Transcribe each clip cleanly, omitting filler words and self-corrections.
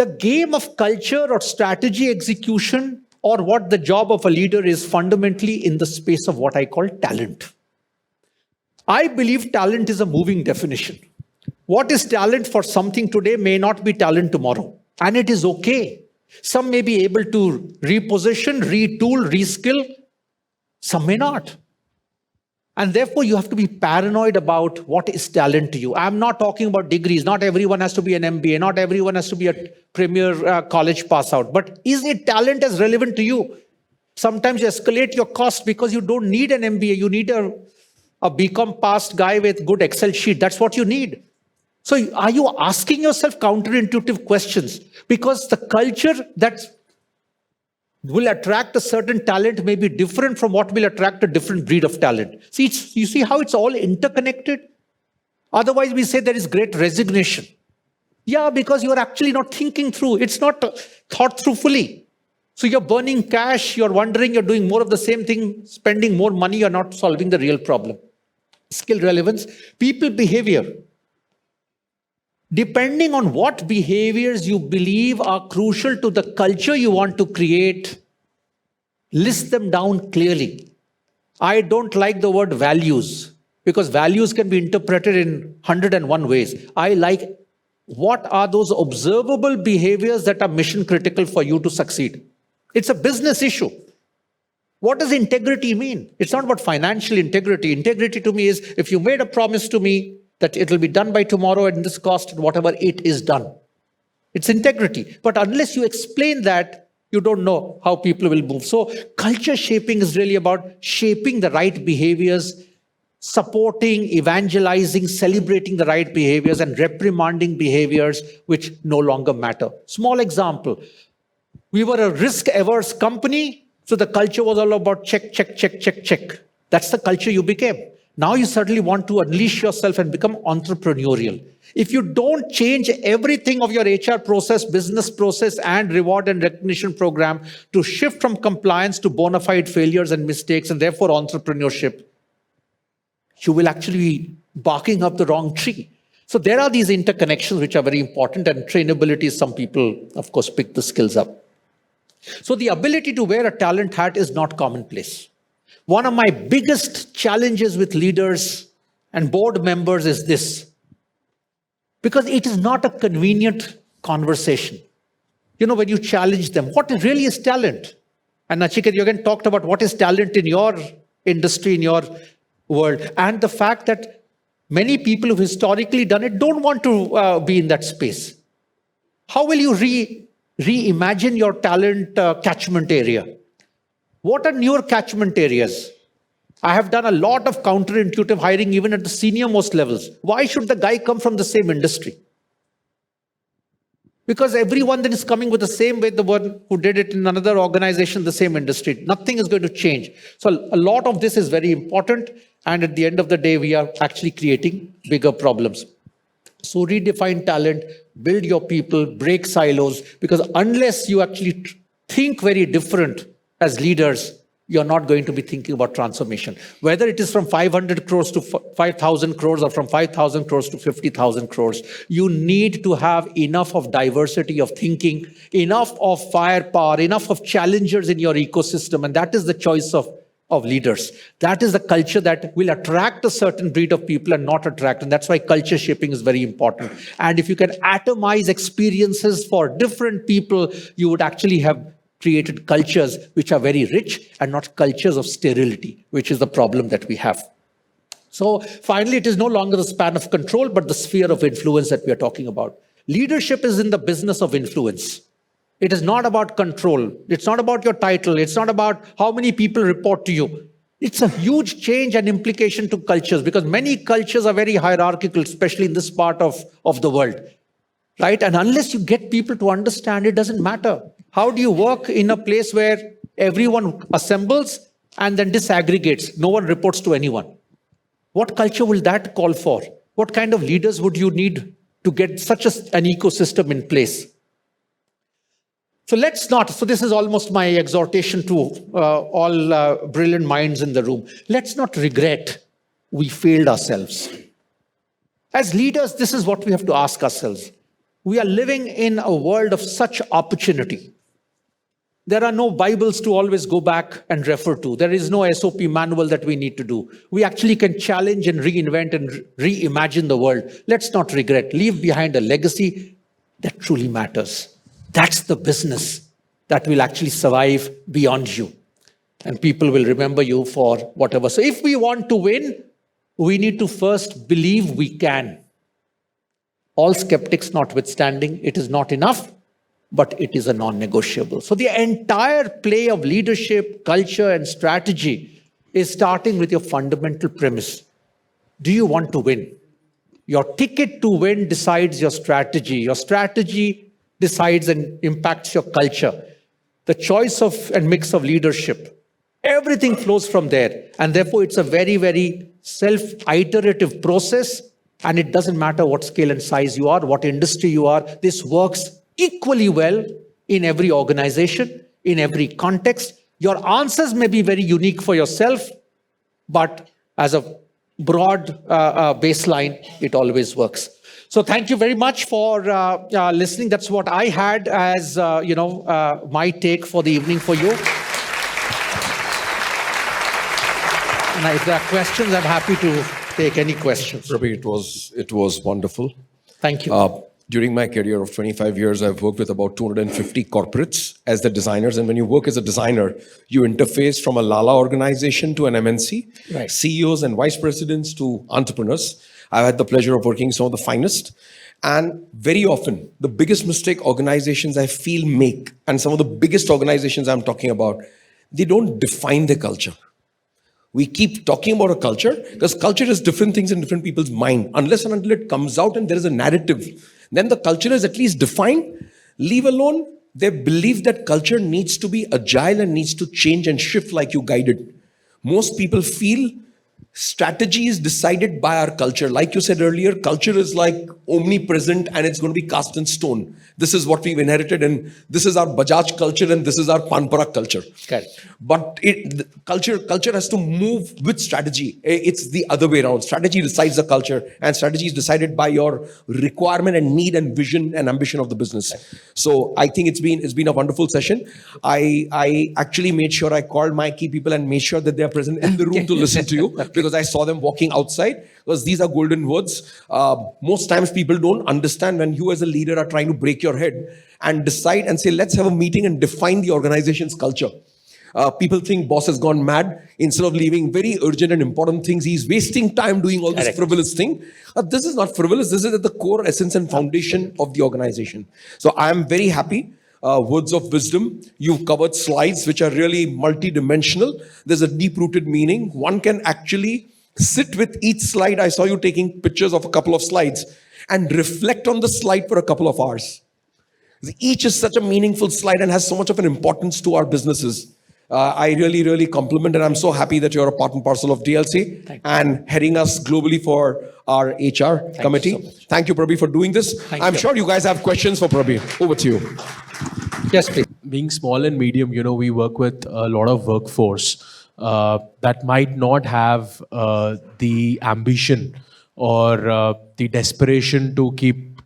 The game of culture or strategy execution or what the job of a leader is fundamentally in the space of what I call talent. I believe talent is a moving definition. What is talent for something today may not be talent tomorrow. And it is okay. Some may be able to reposition, retool, reskill. Some may not. And therefore, you have to be paranoid about what is talent to you. I'm not talking about degrees. Not everyone has to be an MBA. Not everyone has to be a premier college pass out. But is it talent as relevant to you? Sometimes you escalate your cost because you don't need an MBA. You need a BCom passed guy with good Excel sheet. That's what you need. So are you asking yourself counterintuitive questions? Because the culture that will attract a certain talent may be different from what will attract a different breed of talent. See, you see how it's all interconnected? Otherwise, we say there is great resignation. Yeah, because you are actually not thinking through. It's not thought through fully. So you're burning cash, you're wondering, you're doing more of the same thing, spending more money, you're not solving the real problem. Skill relevance, people behavior. Depending on what behaviors you believe are crucial to the culture you want to create, list them down clearly. I don't like the word values because values can be interpreted in 101 ways. I like what are those observable behaviors that are mission critical for you to succeed. It's a business issue. What does integrity mean? It's not about financial integrity. Integrity to me is if you made a promise to me that it will be done by tomorrow at this cost, whatever it is done. It's integrity. But unless you explain that, you don't know how people will move. So culture shaping is really about shaping the right behaviors, supporting, evangelizing, celebrating the right behaviors, and reprimanding behaviors which no longer matter. Small example. We were a risk-averse company, so the culture was all about check, check, check, check, check. That's the culture you became. Now you certainly want to unleash yourself and become entrepreneurial. If you don't change everything of your HR process, business process, and reward and recognition program to shift from compliance to bona fide failures and mistakes, and therefore entrepreneurship, you will actually be barking up the wrong tree. So there are these interconnections which are very important, and trainability is some people, of course, pick the skills up. So the ability to wear a talent hat is not commonplace. One of my biggest challenges with leaders and board members is this, because it is not a convenient conversation. You know, when you challenge them, what really is talent? And Nachiket, you again talked about what is talent in your industry, in your world, and the fact that many people who've historically done it don't want to be in that space. How will you reimagine your talent catchment area? What are newer catchment areas? I have done a lot of counterintuitive hiring even at the senior most levels. Why should the guy come from the same industry? Because everyone then is coming with the same way the one who did it in another organization, the same industry. Nothing is going to change. So a lot of this is very important. And at the end of the day, we are actually creating bigger problems. So redefine talent, build your people, break silos, because unless you actually think very different as leaders, you're not going to be thinking about transformation. Whether it is from 500 crores to 5,000 crores or from 5,000 crores to 50,000 crores, you need to have enough of diversity of thinking, enough of firepower, enough of challengers in your ecosystem. And that is the choice of leaders. That is the culture that will attract a certain breed of people and not attract. And that's why culture shaping is very important. And if you can atomize experiences for different people, you would actually have created cultures which are very rich and not cultures of sterility, which is the problem that we have. So finally, it is no longer the span of control, but the sphere of influence that we are talking about. Leadership is in the business of influence. It is not about control. It's not about your title. It's not about how many people report to you. It's a huge change and implication to cultures because many cultures are very hierarchical, especially in this part of the world. Right? And unless you get people to understand, it doesn't matter. How do you work in a place where everyone assembles and then disaggregates? No one reports to anyone. What culture will that call for? What kind of leaders would you need to get such an ecosystem in place? So let's not, so this is almost my exhortation to all brilliant minds in the room. Let's not regret we failed ourselves. As leaders, this is what we have to ask ourselves. We are living in a world of such opportunity. There are no Bibles to always go back and refer to. There is no SOP manual that we need to do. We actually can challenge and reinvent and reimagine the world. Let's not regret. Leave behind a legacy that truly matters. That's the business that will actually survive beyond you. And people will remember you for whatever. So if we want to win, we need to first believe we can. All skeptics notwithstanding, it is not enough, but it is a non-negotiable. So the entire play of leadership, culture, and strategy is starting with your fundamental premise. Do you want to win? Your ticket to win decides your strategy. Your strategy decides and impacts your culture. The choice of and mix of leadership, everything flows from there. And therefore, it's a very, very self-iterative process. And it doesn't matter what scale and size you are, what industry you are. This works equally well in every organization, in every context. Your answers may be very unique for yourself, but as a broad baseline, it always works. So thank you very much for listening. That's what I had as my take for the evening for you. And if there are questions, I'm happy to take any questions. Prabir, it was wonderful. Thank you. During my career of 25 years, I've worked with about 250 corporates as the designers. And when you work as a designer, you interface from a Lala organization to an MNC, right. CEOs and vice presidents to entrepreneurs. I've had the pleasure of working with some of the finest. And very often, the biggest mistake organizations I feel make, and some of the biggest organizations I'm talking about, they don't define their culture. We keep talking about a culture because culture is different things in different people's mind. Unless and until it comes out and there is a narrative, then the culture is at least defined. Leave alone their belief that culture needs to be agile and needs to change and shift like you guided. Most people feel strategy is decided by our culture. Like you said earlier, culture is like omnipresent and it's going to be cast in stone. This is what we've inherited and this is our Bajaj culture and this is our Panpara culture. Okay. But culture has to move with strategy. It's the other way around. Strategy decides the culture and strategy is decided by your requirement and need and vision and ambition of the business. So I think it's been a wonderful session. I actually made sure I called my key people and made sure that they are present in the room to listen to you because I saw them walking outside because these are golden words. Most times people don't understand when you as a leader are trying to break your head and decide and say, let's have a meeting and define the organization's culture. People think boss has gone mad. Instead of leaving very urgent and important things, he's wasting time doing all this frivolous thing. This is not frivolous. This is at the core essence and foundation of the organization. So I am very happy. Words of wisdom. You've covered slides which are really multi-dimensional. There's a deep-rooted meaning. One can actually sit with each slide. I saw you taking pictures of a couple of slides and reflect on the slide for a couple of hours. Each is such a meaningful slide and has so much of an importance to our businesses. I really, really compliment and I'm so happy that you're a part and parcel of DLC and heading us globally for our HR committee. Thank you, Prabir, for doing this. I'm sure you guys have questions for Prabir. Over to you. Yes, please. Being small and medium, we work with a lot of workforce that might not have the ambition or the desperation to keep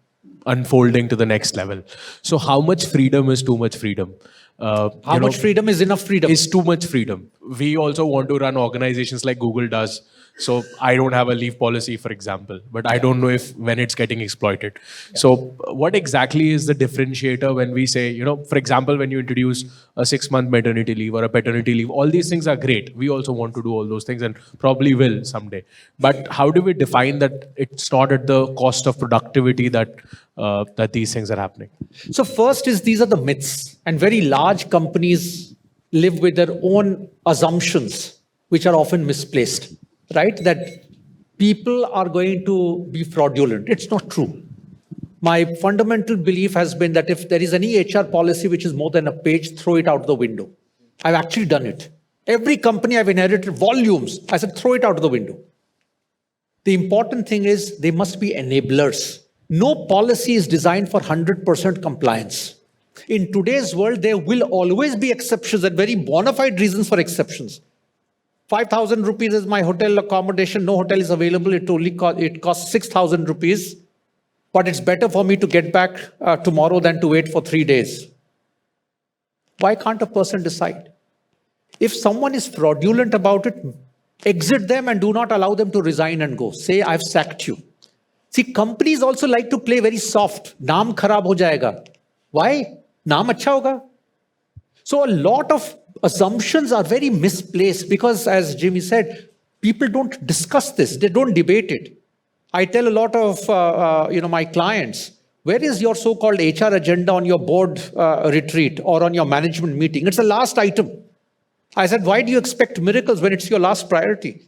unfolding to the next level. So how much freedom is too much freedom? How much freedom is enough freedom? Is too much freedom. We also want to run organizations like Google does. So I don't have a leave policy, for example, but I don't know when it's getting exploited. Yeah. So what exactly is the differentiator when we say, for example, when you introduce a 6-month maternity leave or a paternity leave, all these things are great. We also want to do all those things and probably will someday. But how do we define that it's not at the cost of productivity that these things are happening? So first is these are the myths, and very large companies live with their own assumptions, which are often misplaced. Right? That people are going to be fraudulent. It's not true. My fundamental belief has been that if there is any HR policy which is more than a page, throw it out the window. I've actually done it. Every company I've inherited volumes, I said, throw it out the window. The important thing is they must be enablers. No policy is designed for 100% compliance. In today's world, there will always be exceptions and very bona fide reasons for exceptions. 5,000 rupees is my hotel accommodation. No hotel is available. It costs 6,000 rupees but it's better for me to get back tomorrow than to wait for 3 days. Why can't a person decide? If someone is fraudulent about it, exit them and do not allow them to resign and go. Say, I've sacked you. See, companies also like to play very soft. Naam kharab ho jayega. Why? Naam acha hoga. So a lot of assumptions are very misplaced because, as Jimmy said, people don't discuss this. They don't debate it. I tell a lot of my clients, where is your so-called HR agenda on your board retreat or on your management meeting? It's the last item. I said, why do you expect miracles when it's your last priority?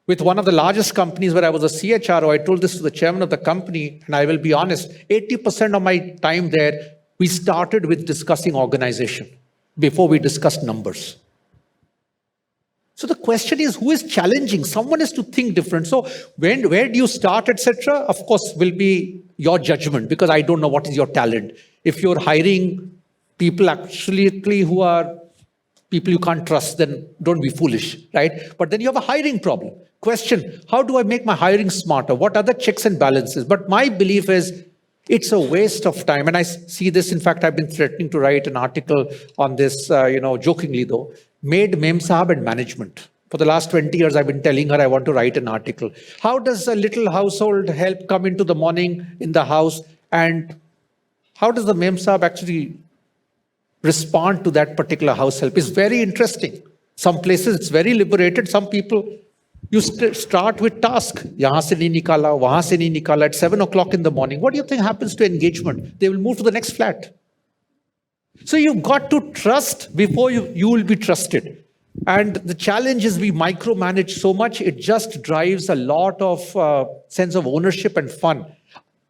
With one of the largest companies where I was a CHRO, I told this to the chairman of the company, and I will be honest, 80% of my time there, we started with discussing organization before we discussed numbers. So the question is, who is challenging? Someone has to think different. So where do you start, etc.? Of course, will be your judgment, because I don't know what is your talent. If you're hiring people actually who are people you can't trust, then don't be foolish, right? But then you have a hiring problem. Question, how do I make my hiring smarter? What are the checks and balances? But my belief is it's a waste of time. And I see this, in fact, I've been threatening to write an article on this, jokingly though. Maid, Mem Sahab and management. For the last 20 years, I've been telling her I want to write an article. How does a little household help come into the morning in the house? And how does the Mem Sahab actually respond to that particular house help? Is very interesting. Some places it's very liberated. Some people, you start with task. Yahan se nahi nikala, wahan se nahi nikala at 7 o'clock in the morning. What do you think happens to engagement? They will move to the next flat. So you've got to trust before you will be trusted. And the challenge is we micromanage so much, it just drives a lot of sense of ownership and fun.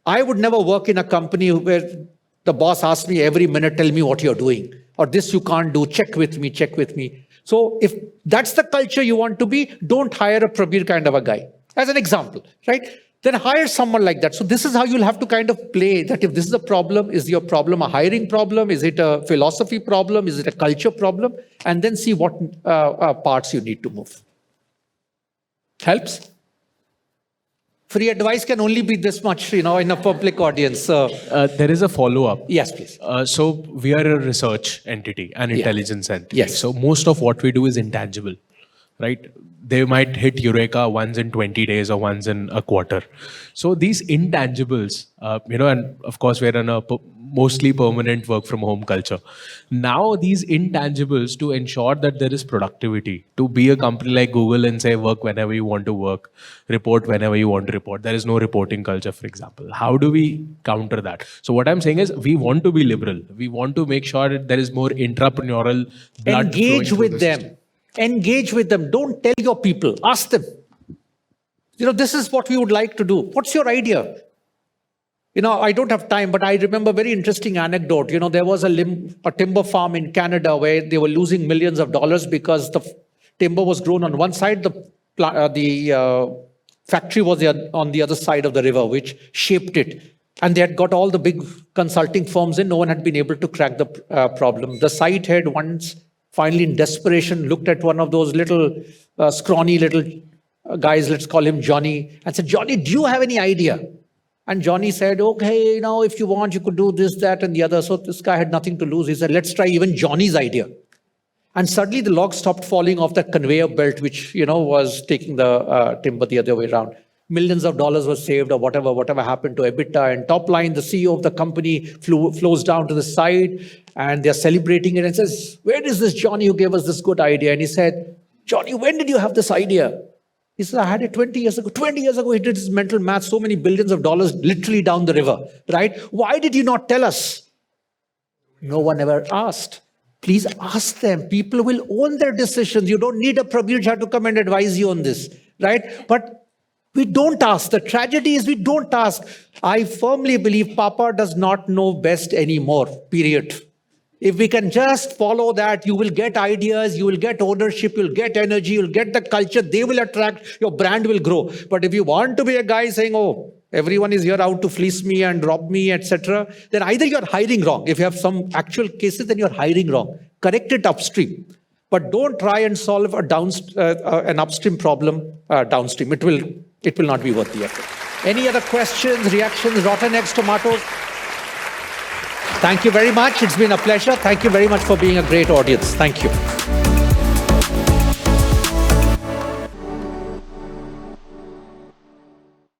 I would never work in a company where the boss asks me every minute, tell me what you're doing. Or this you can't do, check with me, check with me. So if that's the culture you want to be, don't hire a Prabir kind of a guy. As an example, right? Then hire someone like that. So this is how you'll have to kind of play that. If this is a problem, is your problem a hiring problem? Is it a philosophy problem? Is it a culture problem? And then see what parts you need to move. Helps? Free advice can only be this much, in a public audience. There is a follow-up. Yes, please. So we are a research entity, an intelligence entity. Yes. So most of what we do is intangible, right? They might hit Eureka once in 20 days or once in a quarter. So these intangibles, and of course we're in a mostly permanent work from home culture. Now these intangibles, to ensure that there is productivity, to be a company like Google and say work whenever you want to work, report whenever you want to report. There is no reporting culture, for example. How do we counter that? So what I'm saying is we want to be liberal. We want to make sure that there is more entrepreneurial blood. Engage with them. Engage with them. Don't tell your people. Ask them. This is what we would like to do. What's your idea? I don't have time, but I remember a very interesting anecdote. There was a timber farm in Canada where they were losing millions of dollars because the timber was grown on one side, the factory was on the other side of the river, which shaped it. And they had got all the big consulting firms in. No one had been able to crack the problem. The site head once, finally in desperation, looked at one of those little scrawny little guys, let's call him Johnny, and said, Johnny, do you have any idea? And Johnny said, okay, if you want, you could do this, that, and the other. So this guy had nothing to lose. He said, let's try even Johnny's idea. And suddenly the log stopped falling off the conveyor belt, which, was taking the timber the other way around. Millions of dollars were saved, or whatever happened to EBITDA. And top line, the CEO of the company flows down to the side and they're celebrating it and says, where is this Johnny who gave us this good idea? And he said, Johnny, when did you have this idea? He said, I had it 20 years ago. 20 years ago, he did his mental math, so many billions of dollars literally down the river, right? Why did you not tell us? No one ever asked. Please ask them. People will own their decisions. You don't need a Prabir Jha to come and advise you on this, right? But we don't ask. The tragedy is we don't ask. I firmly believe Papa does not know best anymore, period. If we can just follow that, you will get ideas, you will get ownership, you'll get energy, you'll get the culture, they will attract, your brand will grow. But if you want to be a guy saying, oh, everyone is here out to fleece me and rob me, etc., then either you're hiring wrong. If you have some actual cases, then you're hiring wrong. Correct it upstream. But don't try and solve an upstream problem downstream. It will not be worth the effort. Any other questions, reactions, rotten eggs, tomatoes? Thank you very much. It's been a pleasure. Thank you very much for being a great audience. Thank you.